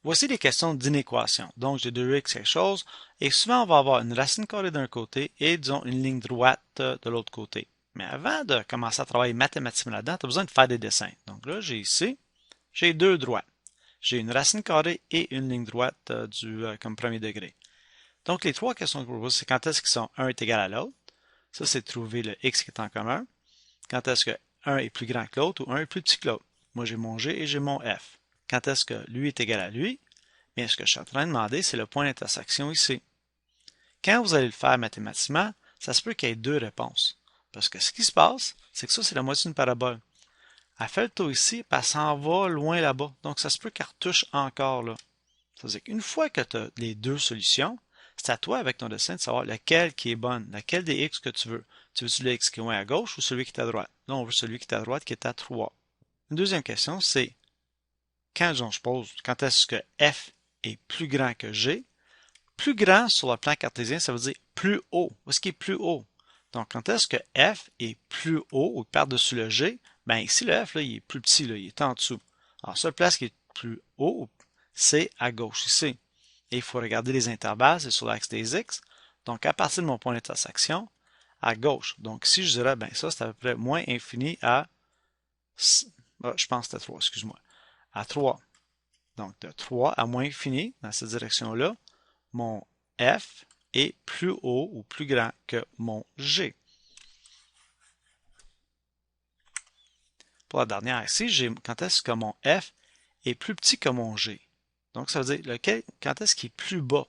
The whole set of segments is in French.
Voici des questions d'inéquation. Donc, j'ai 2x quelque chose, et souvent, on va avoir une racine carrée d'un côté et, disons, une ligne droite de l'autre côté. Mais avant de commencer à travailler mathématiquement là-dedans, tu as besoin de faire des dessins. Donc là, j'ai ici, j'ai deux droites. J'ai une racine carrée et une ligne droite comme premier degré. Donc, les trois questions que je pose, c'est quand est-ce qu'ils sont un est égal à l'autre. Ça, c'est de trouver le x qui est en commun. Quand est-ce que un est plus grand que l'autre ou un est plus petit que l'autre. Moi, j'ai mon g et j'ai mon f. Quand est-ce que lui est égal à lui? Bien, ce que je suis en train de demander, c'est le point d'intersection ici. Quand vous allez le faire mathématiquement, ça se peut qu'il y ait deux réponses. Parce que ce qui se passe, c'est que ça, c'est la moitié d'une parabole. Elle fait le tour ici, puis elle s'en va loin là-bas. Donc, ça se peut qu'elle retouche encore là. Ça veut dire qu'une fois que tu as les deux solutions, c'est à toi, avec ton dessin, de savoir laquelle qui est bonne, laquelle des x que tu veux. Tu veux-tu le x qui est à gauche ou celui qui est à droite? Là, on veut celui qui est à droite, qui est à 3. Une deuxième question, c'est quand est-ce que f est plus grand que g? Plus grand sur le plan cartésien, ça veut dire plus haut. Où est-ce qu'il est plus haut? Donc, quand est-ce que f est plus haut ou par-dessus le g? Ben ici, le f, là, il est plus petit, là, il est en dessous. Alors, seule place qui est plus haut, c'est à gauche ici. Et il faut regarder les intervalles, c'est sur l'axe des x. Donc, à partir de mon point d'intersection, à gauche. Donc, ici, je dirais, ben ça, c'est à peu près moins infini à... je pense que c'était 3, excuse-moi. À 3. Donc, de 3 à moins infini, dans cette direction-là, mon f est plus haut ou plus grand que mon g. Pour la dernière ici, quand est-ce que mon f est plus petit que mon g? Donc, ça veut dire quand est-ce qu'il est plus bas?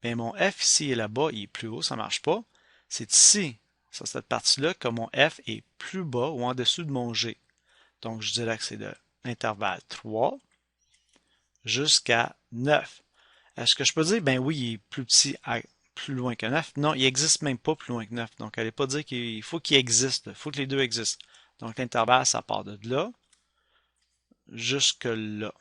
Bien, mon f ici et là-bas, il est plus haut, ça ne marche pas. C'est ici, sur cette partie-là, que mon f est plus bas ou en dessous de mon g. Donc, je dirais que c'est de l'intervalle 3 jusqu'à 9. Est-ce que je peux dire, ben oui, il est plus petit, plus loin que 9? Non, il n'existe même pas plus loin que 9. Donc, allez pas dire qu'il faut qu'il existe. Il faut que les deux existent. Donc, l'intervalle, ça part de là jusque là.